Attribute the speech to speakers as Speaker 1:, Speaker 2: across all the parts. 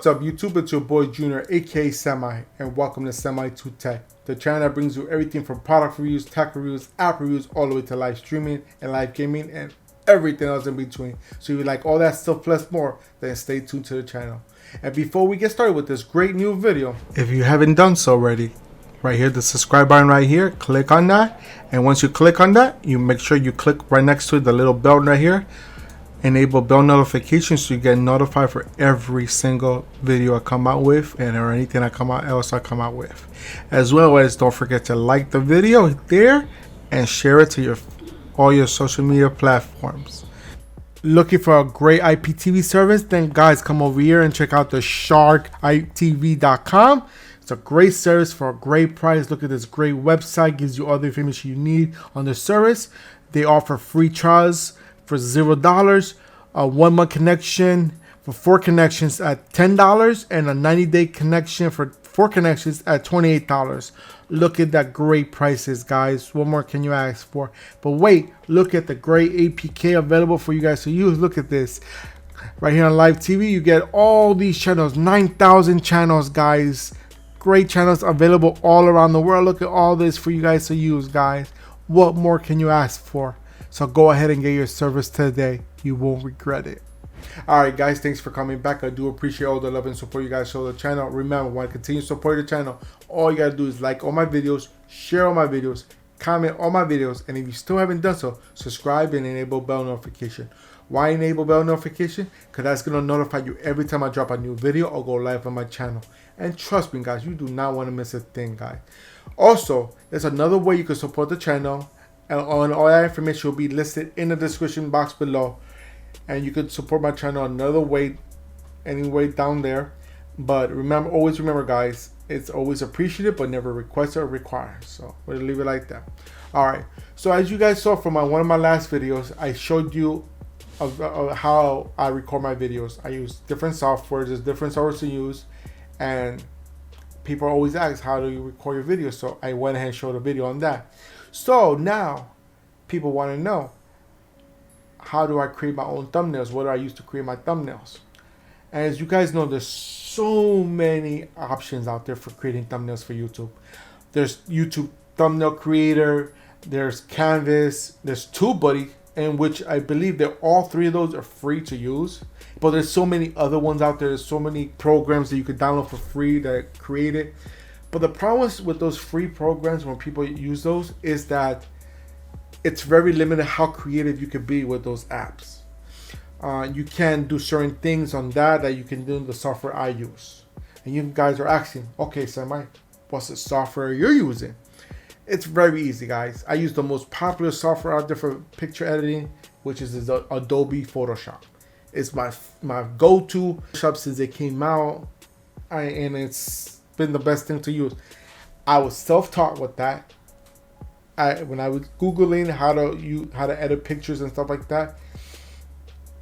Speaker 1: What's up YouTube, it's your boy Junior aka Semi, and welcome to Semi 2 Tech, the channel that brings you everything from product reviews, tech reviews, app reviews, all the way to live streaming and live gaming and everything else in between. So if you like all that stuff plus more, then stay tuned to the channel. And before we get started with this great new video, if you haven't done so already, right here, the subscribe button right here, click on that, and once you click on that, you make sure you click right next to it, the little bell right here. Enable bell notifications so you get notified for every single video I come out with or anything I come out with. As well as don't forget to like the video there and share it to all your social media platforms. Looking for a great IPTV service? Then guys, come over here and check out the sharkitv.com. It's a great service for a great price. Look at this great website, gives you all the information you need on the service. They offer free trials for $0, a 1 month connection for 4 connections at $10, and a 90-day connection for 4 connections at $28. Look at that great prices, guys. What more can you ask for? But wait, look at the great APK available for you guys to use. Look at this. Right here on live TV, you get all these channels, 9,000 channels, guys. Great channels available all around the world. Look at all this for you guys to use, guys. What more can you ask for? So go ahead and get your service today. You won't regret it. Alright guys, thanks for coming back. I do appreciate all the love and support you guys show the channel. Remember, when I continue to support the channel, all you gotta do is like all my videos, share all my videos, comment all my videos, and if you still haven't done so, subscribe and enable bell notification. Why enable bell notification? Because that's gonna notify you every time I drop a new video or go live on my channel. And trust me guys, you do not want to miss a thing, guys. Also, there's another way you can support the channel. And all that information will be listed in the description box below, and you could support my channel another way, anyway down there. But remember, always remember guys, it's always appreciated but never requested or required. So we'll leave it like that. All right, so as you guys saw from one of my last videos, I showed you of how I record my videos. I use different softwares, there's different softwares to use, and people always ask, how do you record your videos? So I went ahead and showed a video on that. So now people want to know, how do I create my own thumbnails? What do I use to create my thumbnails? And as you guys know, there's so many options out there for creating thumbnails for YouTube. There's YouTube Thumbnail Creator, there's Canvas, there's TubeBuddy, in which I believe that all three of those are free to use. But there's so many other ones out there. There's so many programs that you could download for free that create it. But the problem with those free programs, when people use those, is that it's very limited how creative you can be with those apps. You can do certain things on that you can do in the software I use. And you guys are asking, okay, Semi, what's the software you're using? It's very easy, guys. I use the most popular software out there for picture editing, which is the Adobe Photoshop. It's my go-to shop since it came out, and it's been the best thing to use. I was self-taught with that. When I was Googling how to edit pictures and stuff like that,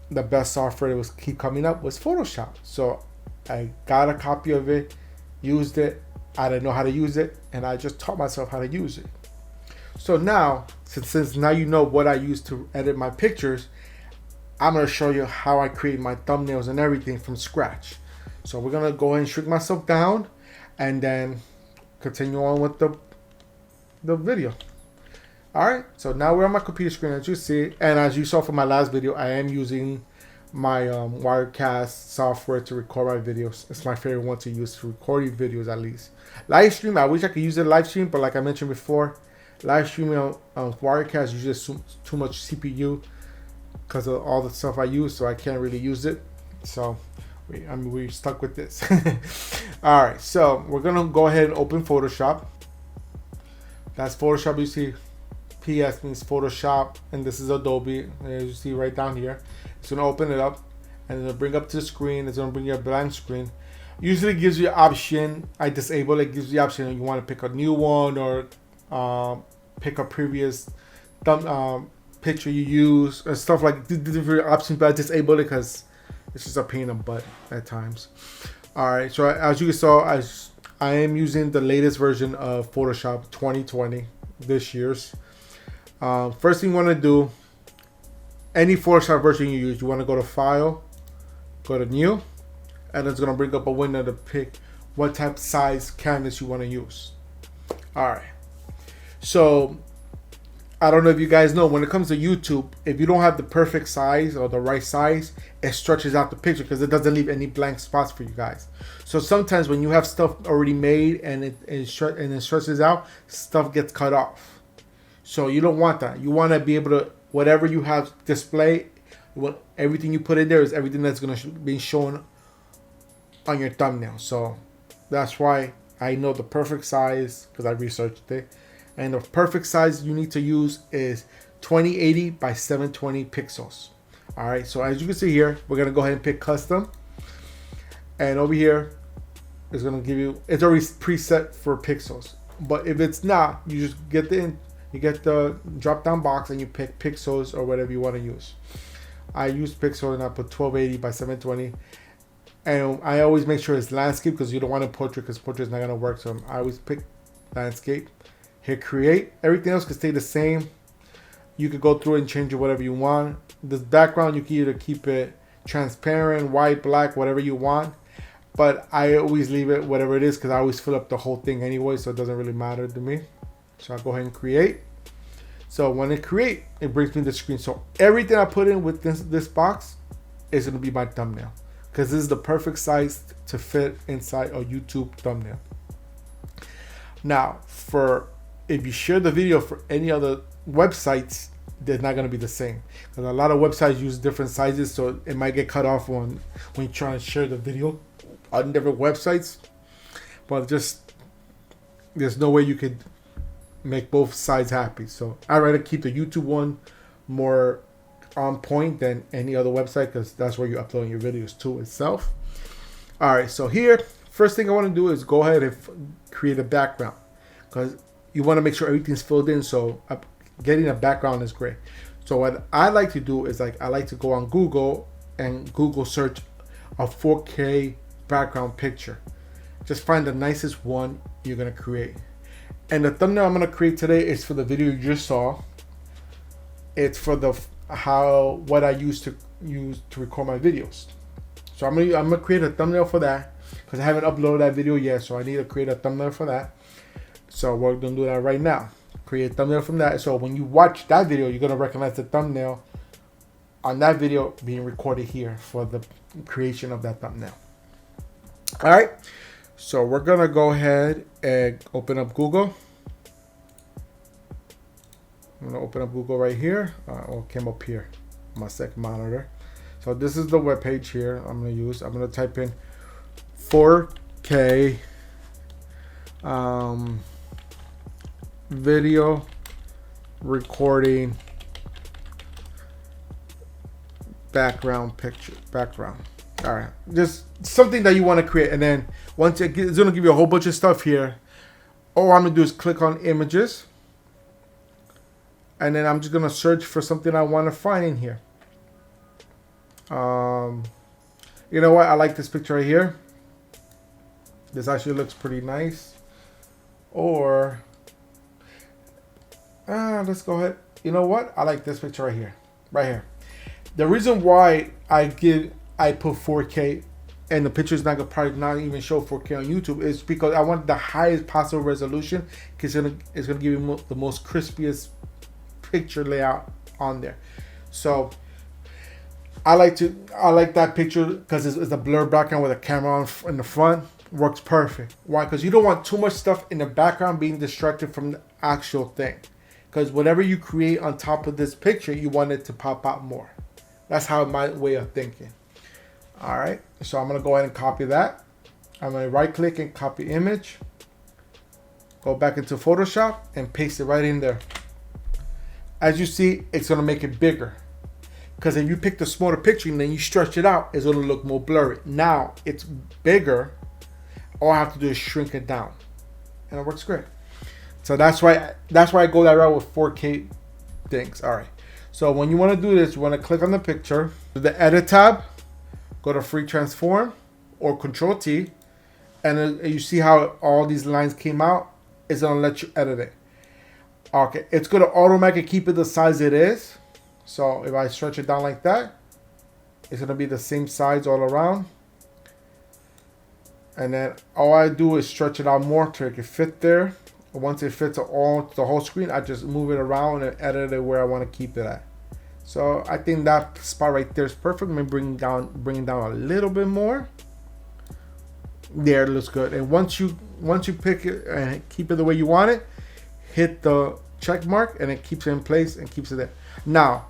Speaker 1: the best software that was keep coming up was Photoshop. So I got a copy of it, used it. I didn't know how to use it, and I just taught myself how to use it. So now, since now you know what I use to edit my pictures, I'm going to show you how I create my thumbnails and everything from scratch. So we're going to go ahead and shrink myself down and then continue on with the video. Alright, so now we're on my computer screen, as you see, and as you saw from my last video, I am using my Wirecast software to record my videos. It's my favorite one to use for recording videos, at least. Live stream, I wish I could use it live stream, but like I mentioned before, live streaming on Wirecast uses too much CPU because of all the stuff I use, so I can't really use it. So we're stuck with this. Alright, so we're gonna go ahead and open Photoshop. That's Photoshop. You see PS means Photoshop, and this is Adobe, as you see right down here. It's gonna open it up and it'll bring up to the screen. It's gonna bring you a blank screen. Usually it gives you an option. I disable it, gives you the option you want to pick a new one or pick a previous picture you use and stuff like different options, but I disable it because it's just a pain in the butt at times. Alright, so as you saw, I am using the latest version of Photoshop 2020, this year's. First thing you want to do, any Photoshop version you use, you want to go to File, go to New, and it's gonna bring up a window to pick what type of size canvas you want to use. All right, so I don't know if you guys know, when it comes to YouTube, if you don't have the perfect size or the right size, it stretches out the picture because it doesn't leave any blank spots for you guys. So sometimes when you have stuff already made and it stretches out, stuff gets cut off. So you don't want that. You want to be able to, whatever you have display, everything you put in there is everything that's going to be shown on your thumbnail. So that's why I know the perfect size, because I researched it. And the perfect size you need to use is 2080 by 720 pixels. All right, so as you can see here, we're gonna go ahead and pick custom. And over here, it's gonna give you, it's already preset for pixels. But if it's not, you just get the drop down box and you pick pixels or whatever you want to use. I use pixel and I put 1280 by 720. And I always make sure it's landscape because you don't want a portrait, because portrait is not gonna work. So I always pick landscape. Hit create. Everything else can stay the same. You could go through and change it whatever you want. This background, you can either keep it transparent, white, black, whatever you want. But I always leave it whatever it is because I always fill up the whole thing anyway, so it doesn't really matter to me. So I'll go ahead and create. So when it create, it brings me the screen. So everything I put in with this box is going to be my thumbnail, because this is the perfect size to fit inside a YouTube thumbnail. Now, if you share the video for any other websites, they're not going to be the same, because a lot of websites use different sizes, so it might get cut off when you try to share the video on different websites. But just, there's no way you could make both sides happy. So I'd rather keep the YouTube one more on point than any other website, because that's where you're uploading your videos to itself. All right, so here, first thing I want to do is go ahead and create a background, because you want to make sure everything's filled in. So getting a background is great. So what I like to do is, I like to go on Google and Google search a 4K background picture. Just find the nicest one you're going to create. And the thumbnail I'm going to create today is for the video you just saw. It's for what I use to record my videos. So I'm gonna create a thumbnail for that, because I haven't uploaded that video yet, so I need to create a thumbnail for that. So we're gonna do that right now. Create a thumbnail from that. So when you watch that video, you're gonna recognize the thumbnail on that video being recorded here for the creation of that thumbnail. All right. So we're gonna go ahead and open up Google. I'm gonna open up Google right here. It came up here on my second monitor. So this is the web page here I'm gonna type in 4K video recording background. All right, just something that you want to create, and then once it's gonna give you a whole bunch of stuff here. All I'm gonna do is click on images, and then I'm just gonna search for something I want to find in here. You know what? I like this picture right here. This actually looks pretty nice. Or let's go ahead. You know what? I like this picture right here. Right here. The reason why I put 4K and the picture is probably not even show 4K on YouTube is because I want the highest possible resolution, because it's gonna give you the most crispiest picture layout on there. So I like that picture because it's a blur background with a camera in the front. Works perfect. Why? Because you don't want too much stuff in the background being distracted from the actual thing. Because whatever you create on top of this picture, you want it to pop out more. That's how my way of thinking. All right. So I'm going to go ahead and copy that. I'm going to right click and copy image. Go back into Photoshop and paste it right in there. As you see, it's going to make it bigger. Because if you pick the smaller picture and then you stretch it out, it's going to look more blurry. Now it's bigger. All I have to do is shrink it down, and it works great. So that's why I go that route with 4K things. All right. So when you want to do this, you want to click on the picture, the edit tab, go to free transform or Control T, and you see how all these lines came out. It's gonna let you edit it. Okay, it's gonna automatically keep it the size it is. So if I stretch it down like that, it's gonna be the same size all around. And then all I do is stretch it out more to make it fit there. Once it fits all the whole screen, I just move it around and edit it where I want to keep it at. So I think that spot right there is perfect. Let me bring it down a little bit more. There, it looks good. And once you pick it and keep it the way you want it, hit the check mark and it keeps it in place and keeps it there. Now,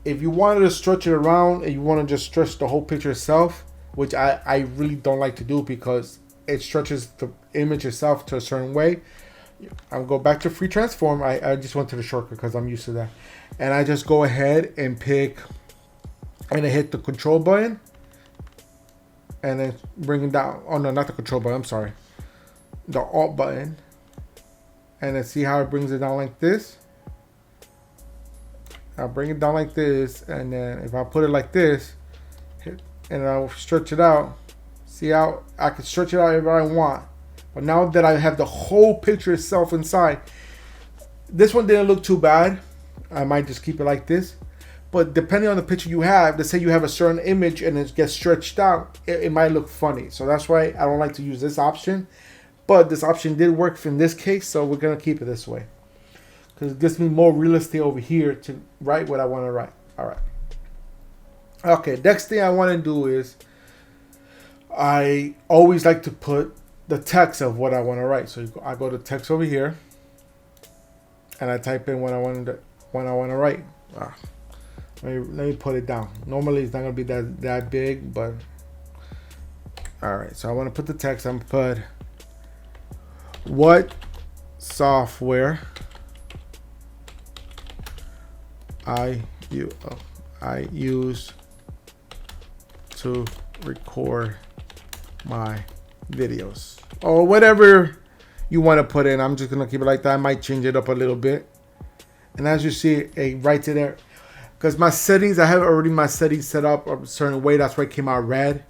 Speaker 1: if you wanted to stretch it around and you want to just stretch the whole picture itself, which I really don't like to do because it stretches the image itself to a certain way, I'll go back to free transform. I just went to the shortcut because I'm used to that. And I just go ahead and pick, and I hit the control button. And then bring it down. Oh no, not the control button, I'm sorry. The alt button. And then see how it brings it down like this. I'll bring it down like this. And then if I put it like this, and I'll stretch it out. See how I can stretch it out if I want. But now that I have the whole picture itself inside, this one didn't look too bad. I might just keep it like this. But depending on the picture you have, let's say you have a certain image and it gets stretched out, it might look funny. So that's why I don't like to use this option. But this option did work in this case, so we're going to keep it this way. Because it gives me more real estate over here to write what I want to write. All right. Okay, next thing I want to do is I always like to put the text of what I want to write. So I go to text over here and I type in what I want to write. Let me put it down. Normally it's not going to be that big, but all right. So I want to put the text. I'm going to put what software I use to record my videos, or whatever you want to put in. I'm just gonna keep it like that. I might change it up a little bit, and as you see, it writes it there. Because my settings, I have already my settings set up a certain way. That's why it came out red.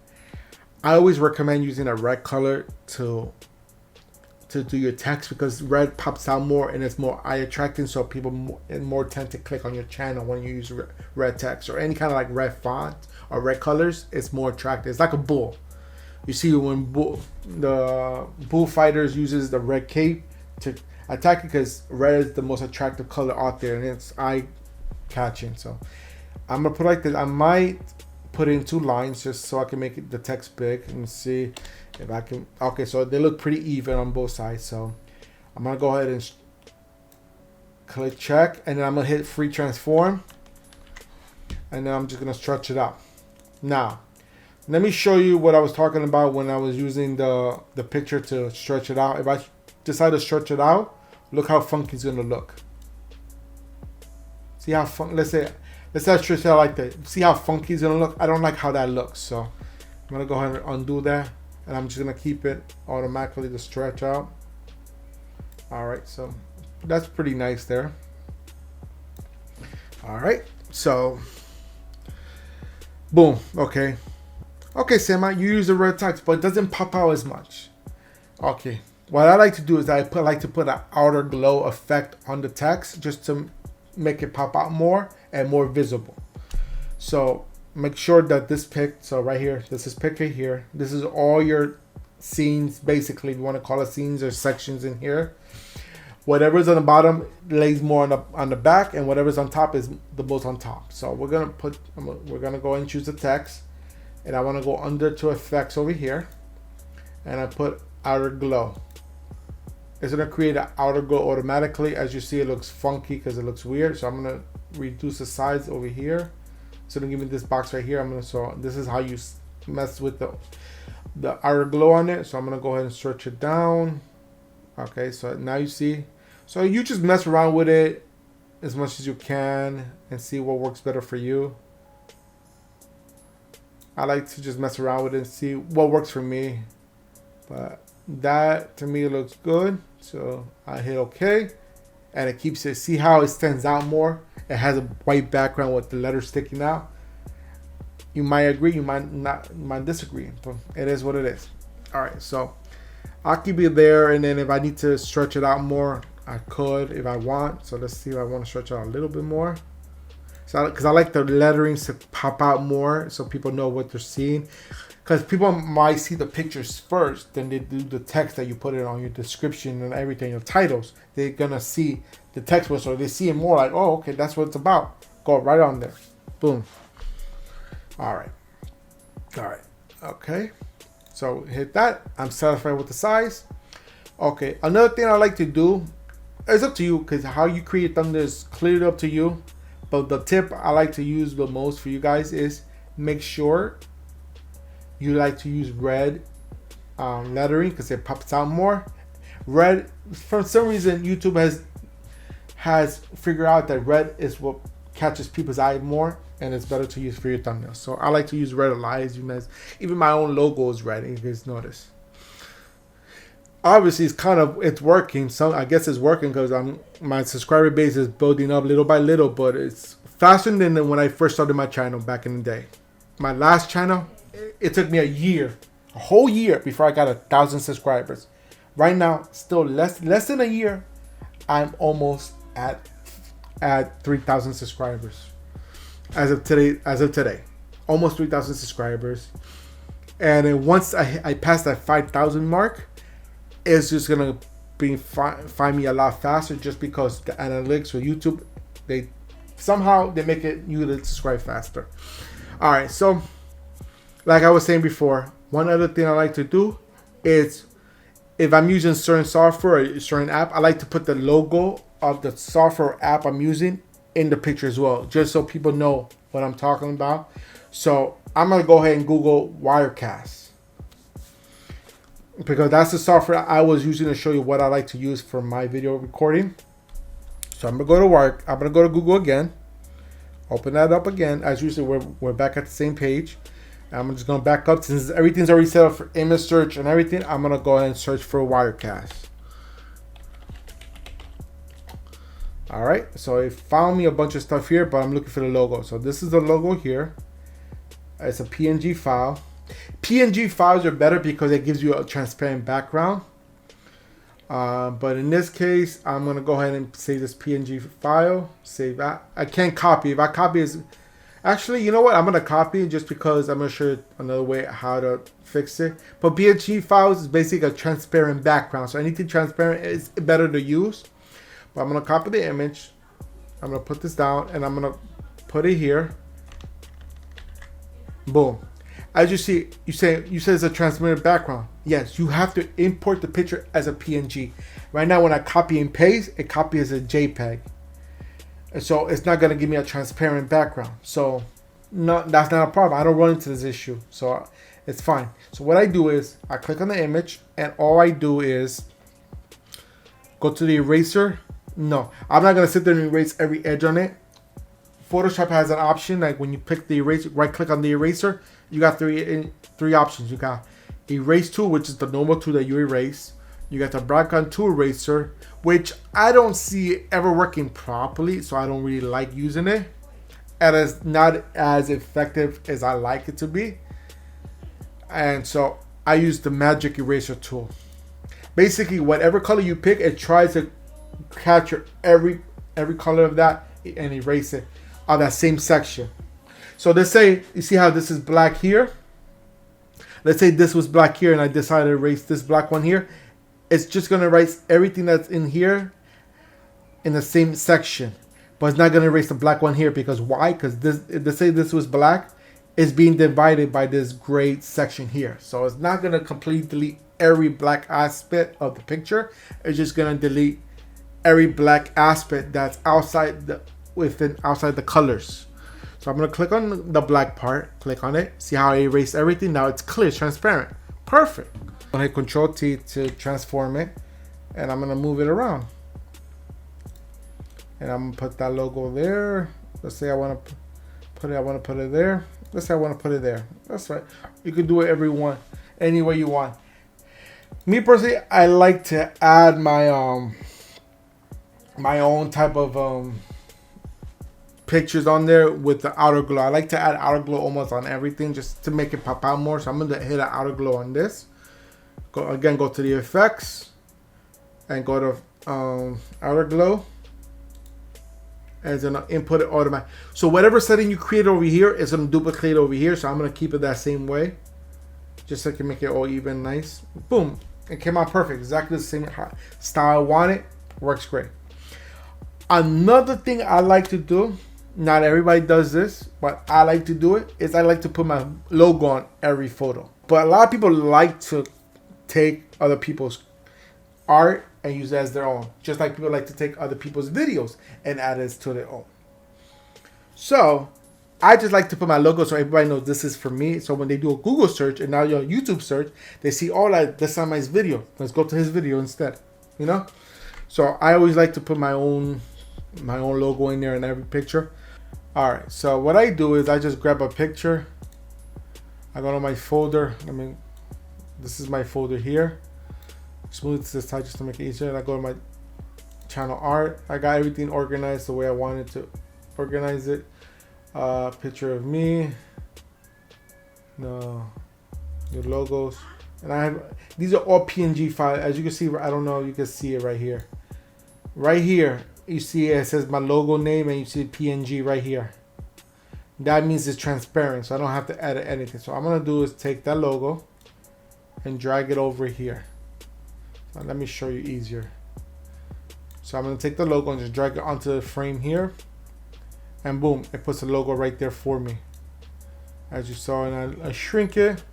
Speaker 1: I always recommend using a red color to do your text, because red pops out more and it's more eye attracting, so people more tend to click on your channel when you use red text or any kind of like red font or red colors. It's more attractive. It's like a bull. You see when the bullfighters uses the red cape to attack it, because red is the most attractive color out there and it's eye catching. So I'm gonna put like this. I might put in 2 lines just so I can make it the text big and see if I can. Okay, so they look pretty even on both sides. So I'm gonna go ahead and click check, and then I'm gonna hit free transform, and then I'm just gonna stretch it out. Now let me show you what I was talking about when I was using the picture to stretch it out. If I decide to stretch it out, look how funky it's gonna look. See how fun? Let's say I stretch it out like that. See how funky it's gonna look? I don't like how that looks, so I'm gonna go ahead and undo that, and I'm just gonna keep it automatically to stretch out. All right, so that's pretty nice there. All right, so boom. Okay, Sam, you use the red text, but it doesn't pop out as much. Okay, what I like to do is I like to put an outer glow effect on the text just to make it pop out more and more visible. So make sure that this pick, so right here, this is pick right here. This is all your scenes, basically, if you want to call it scenes or sections in here. Whatever's on the bottom lays more on the back, and whatever's on top is the most on top. So we're gonna go and choose the text, and I want to go under to effects over here, and I put outer glow. It's gonna create an outer glow automatically. As you see, it looks funky because it looks weird. So I'm gonna reduce the size over here. So gonna give me this box right here. So this is how you mess with the outer glow on it. So I'm gonna go ahead and stretch it down. Okay, so now you see. So you just mess around with it as much as you can and see what works better for you. I like to just mess around with it and see what works for me. But that to me looks good. So I hit OK, and it keeps it. See how it stands out more? It has a white background with the letters sticking out. You might agree, you might not, you might disagree, but it is what it is. All right, so I'll keep it there, and then if I need to stretch it out more, I could if I want. So let's see if I want to stretch it out a little bit more. So because I like the letterings to pop out more so people know what they're seeing. because people might see the pictures first, then they do the text that you put it on your description and everything, your titles. They're gonna see the text was, so they see it more like, oh, okay, that's what it's about. Go right on there. Boom. All right. Okay. So hit that. I'm satisfied with the size. Okay. Another thing I like to do, it's up to you, because how you create thumbnail is clearly up to you. But the tip I like to use the most for you guys is make sure you like to use red lettering, because it pops out more. Red, for some reason, YouTube has figured out that red is what catches people's eye more, and it's better to use for your thumbnail. So I like to use red a lot. As you know, even my own logo is red, if you guys notice. Obviously, it's working. So I guess it's working because my subscriber base is building up little by little, but it's faster than when I first started my channel back in the day. My last channel, it took me a whole year before I got 1,000 subscribers. Right now, still less than a year, I'm almost at 3,000 subscribers as of today. Almost 3,000 subscribers. And then once I pass that 5,000 mark, it's just gonna find me a lot faster, just because the analytics for YouTube, they make it you to subscribe faster. All right, so like I was saying before, one other thing I like to do is, if I'm using certain software or a certain app, I like to put the logo of the software app I'm using in the picture as well, just so people know what I'm talking about. So I'm gonna go ahead and Google Wirecast, because that's the software I was using to show you what I like to use for my video recording. So I'm gonna go to Google again, open that up again. As usual, we're back at the same page. I'm just gonna back up, since everything's already set up for image search and everything. I'm gonna go ahead and search for Wirecast. All right, so it found me a bunch of stuff here, but I'm looking for the logo. So this is the logo here. It's a PNG file. PNG files are better because it gives you a transparent background. But in this case, I'm gonna go ahead and save this PNG file. Save that. I can't copy. If I copy is actually, you know what? I'm gonna copy it just because I'm gonna show you another way how to fix it. But PNG files is basically a transparent background, so anything transparent is better to use. But I'm gonna copy the image. I'm gonna put this down, and I'm gonna put it here. Boom. As you see, you say it's a transparent background. Yes, you have to import the picture as a PNG. Right now, when I copy and paste, it copies as a JPEG. And so it's not gonna give me a transparent background. So no, that's not a problem. I don't run into this issue, so it's fine. So what I do is I click on the image, and all I do is go to the eraser. No, I'm not gonna sit there and erase every edge on it. Photoshop has an option, like when you pick the eraser, right click on the eraser, you got three options. You got erase tool, which is the normal tool that you erase. You got the background tool eraser, which I don't see ever working properly, so I don't really like using it. And it's not as effective as I like it to be. And so I use the magic eraser tool. Basically, whatever color you pick, it tries to capture every color of that and erase it on that same section. So let's say, you see how this is black here? Let's say this was black here and I decided to erase this black one here. It's just going to erase everything that's in here in the same section. But it's not going to erase the black one here, because why? Because this, let's say this was black, it's being divided by this gray section here. So it's not going to completely delete every black aspect of the picture. It's just going to delete every black aspect that's outside the colors. So I'm going to click on the black part, click on it, see how I erased everything. Now it's clear, transparent, perfect. I'm going to hit Control T to transform it, and I'm going to move it around. And I'm going to put that logo there. Let's say I want to put it there. Let's say I want to put it there. That's right. You can do it any way you want. Me personally, I like to add my my own type of pictures on there with the outer glow. I like to add outer glow almost on everything just to make it pop out more. So I'm going to hit an outer glow on this. Go to the effects and go to outer glow. And it's going to input it automatically. So whatever setting you create over here is going to duplicate over here. So I'm going to keep it that same way. just so I can make it all even nice. Boom, it came out perfect, exactly the same style I want it. Works great. Another thing I like to do, not everybody does this, but I like to do it, is I like to put my logo on every photo. But a lot of people like to take other people's art and use it as their own, just like people like to take other people's videos and add it to their own. So I just like to put my logo so everybody knows this is for me. So when they do a Google search and now your YouTube search, they see, oh, like, that's not my video. Let's go to his video instead, you know? So I always like to put my own logo in there in every picture. All right, so what I do is I just grab a picture. I go to my folder. This is my folder here. Smooth to this side just to make it easier. And I go to my channel art. I got everything organized the way I wanted to organize it. Picture of me. No, your logos. And I have, these are all PNG files. As you can see, I don't know, you can see it right here. Right here, you see it says my logo name and you see PNG right here. That means it's transparent, so I don't have to edit anything. So what I'm gonna do is take that logo and drag it over here. So let me show you easier. So I'm gonna take the logo and just drag it onto the frame here. And boom, it puts the logo right there for me. As you saw, and I shrink it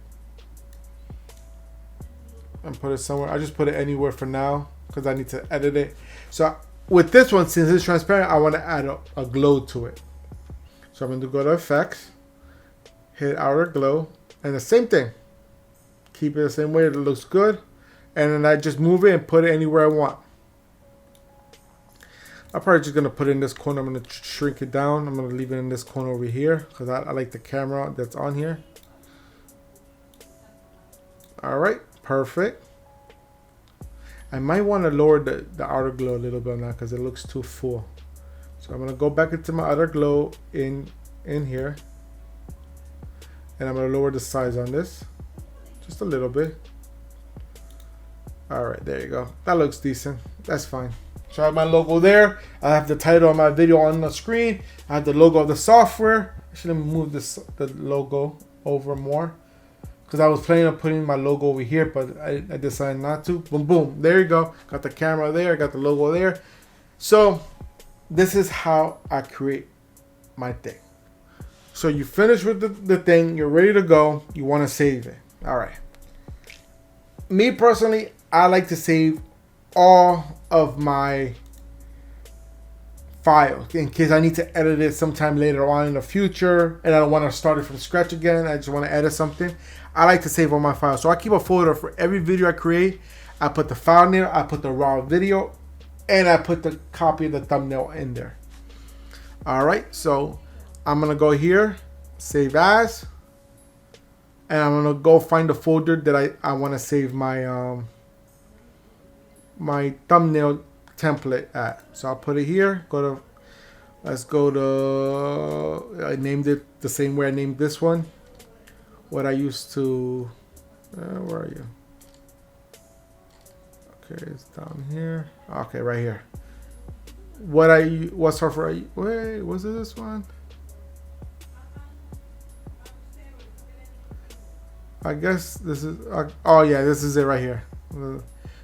Speaker 1: and put it somewhere. I just put it anywhere for now because I need to edit it. So with this one, since it's transparent, I want to add a glow to it. So I'm going to go to effects, hit outer glow, and the same thing. Keep it the same way, it looks good. And then I just move it and put it anywhere I want. I'm probably just going to put it in this corner. I'm going to shrink it down. I'm going to leave it in this corner over here because I like the camera that's on here. All right, perfect. I might want to lower the outer glow a little bit now because it looks too full. So I'm going to go back into my outer glow in here. And I'm going to lower the size on this just a little bit. All right, there you go. That looks decent. That's fine. So I have my logo there. I have the title of my video on the screen. I have the logo of the software. Actually, let me move the logo over more because I was planning on putting my logo over here, but I decided not to. Boom, boom. There you go. Got the camera there. Got the logo there. So this is how I create my thing. So you finish with the thing. You're ready to go. You want to save it. All right. Me personally, I like to save all of my files in case I need to edit it sometime later on in the future and I don't want to start it from scratch again. I just want to edit something. I like to save all my files. So I keep a folder for every video I create. I put the file name, I put the raw video, and I put the copy of the thumbnail in there. All right, so I'm gonna go here, save as, and I'm gonna go find the folder that I want to save my my thumbnail template at. So I'll put it here. Let's go to, I named it the same way I named this one. What I used to, where are you? Okay, it's down here. Okay, right here. What software wait, was it this one? I guess this is, oh yeah, this is it right here.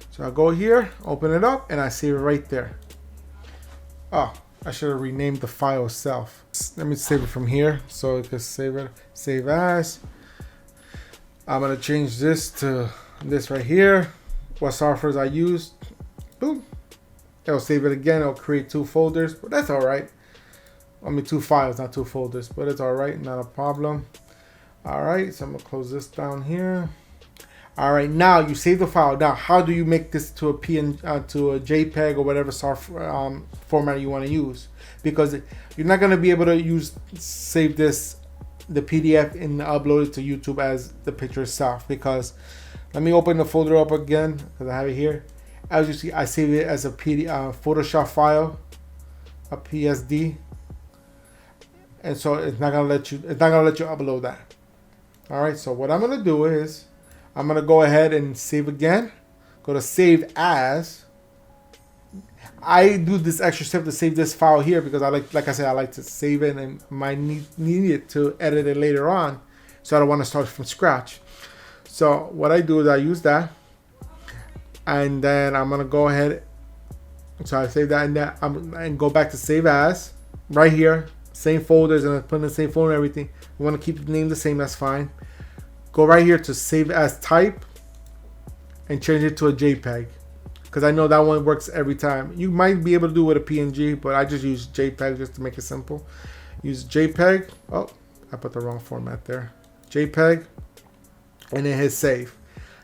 Speaker 1: So I go here, open it up, and I save it right there. Oh, I should have renamed the file itself. Let me save it from here so it can save it. Save as. I'm gonna change this to this right here. What softwares I used. Boom. It'll save it again. It'll create 2 folders, but that's all right. I mean 2 files, not 2 folders, but it's all right, not a problem. All right, so I'm gonna close this down here. All right, now you save the file. Now, how do you make this to a to a JPEG or whatever software format you want to use? Because you're not going to be able to save the PDF and upload it to YouTube as the picture itself. Because let me open the folder up again because I have it here. As you see, I save it as a PDF Photoshop file, a PSD, and so it's not gonna let you upload that. All right, so what I'm gonna do is, I'm gonna go ahead and save again. Go to save as. I do this extra step to save this file here because I like I said, I like to save it and might need it to edit it later on. So I don't want to start from scratch. So what I do is I use that, and then I'm gonna go ahead. So I save that and go back to save as right here, same folders, and I put in the same folder and everything. We want to keep the name the same, that's fine. Go right here to save as type and change it to a JPEG, because I know that one works every time. You might be able to do it with a PNG, but I just use JPEG just to make it simple. Use JPEG. Oh, I put the wrong format there. JPEG, and then hit save.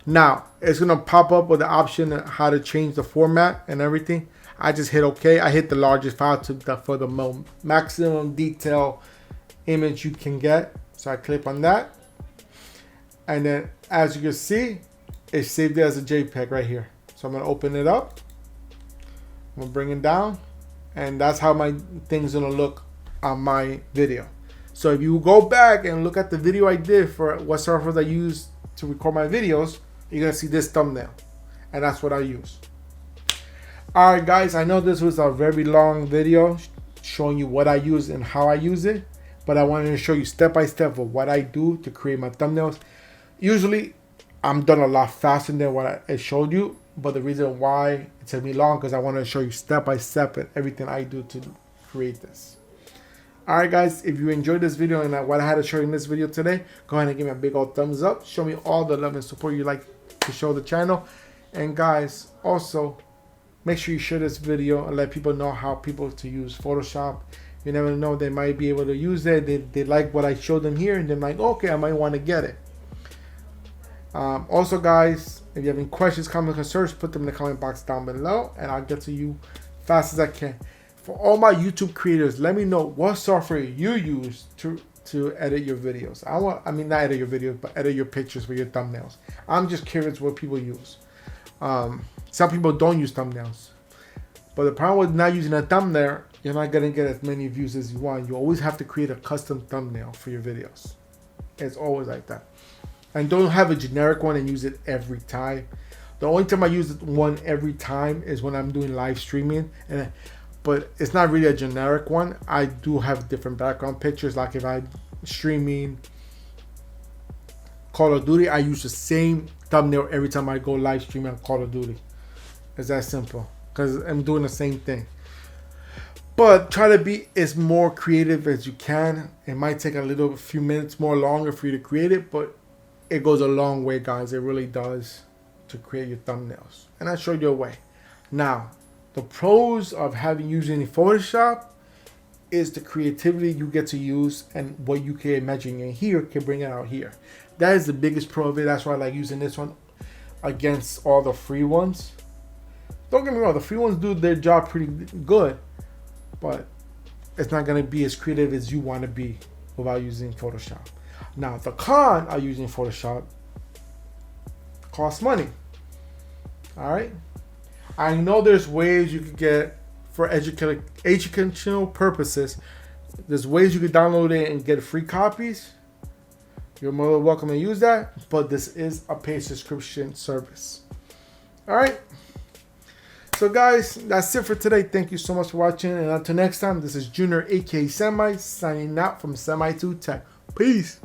Speaker 1: Now it's gonna pop up with the option of how to change the format and everything. I just hit OK. I hit the largest file for the maximum detail image you can get. So I click on that, and then as you can see, it's saved it as a JPEG right here. So I'm gonna open it up. I'm gonna bring it down, and that's how my thing's gonna look on my video. So if you go back and look at the video I did for what software I use to record my videos, you're gonna see this thumbnail, and that's what I use. All right, guys, I know this was a very long video showing you what I use and how I use it, but I wanted to show you step by step of what I do to create my thumbnails. Usually I'm done a lot faster than what I showed you, but the reason why it took me long because I wanted to show you step by step and everything I do to create this. All right, guys, if you enjoyed this video and what I had to show you in this video today, go ahead and give me a big old thumbs up. Show me all the love and support you like to show the channel. And guys, also make sure you share this video and let people know how people to use Photoshop. You never know, they might be able to use it. They like what I showed them here, and they're like, okay, I might want to get it. Also, guys, if you have any questions, comments, concerns, put them in the comment box down below, and I'll get to you fast as I can. For all my YouTube creators, let me know what software you use to edit your videos. I mean, not edit your videos, but edit your pictures for your thumbnails. I'm just curious what people use. Some people don't use thumbnails, but the problem with not using a thumbnail, you're not gonna get as many views as you want. You always have to create a custom thumbnail for your videos. It's always like that. And don't have a generic one and use it every time. The only time I use one every time is when I'm doing live streaming, but it's not really a generic one. I do have different background pictures. Like if I'm streaming Call of Duty, I use the same thumbnail every time I go live streaming on Call of Duty. It's that simple because I'm doing the same thing. But try to be as more creative as you can. It might take a few minutes more longer for you to create it, but it goes a long way, guys. It really does, to create your thumbnails. And I showed you a way. Now, the pros of using Photoshop is the creativity you get to use and what you can imagine in here can bring it out here. That is the biggest pro of it. That's why I like using this one against all the free ones. Don't get me wrong, the free ones do their job pretty good, but it's not going to be as creative as you want to be without using Photoshop. Now, the con of using Photoshop costs money. All right. I know there's ways you could get for educational purposes. There's ways you could download it and get free copies. You're more than welcome to use that, but this is a paid subscription service. All right. So guys, that's it for today. Thank you so much for watching. And until next time, this is Junior, aka Semi, signing out from Semi2Tech. Peace.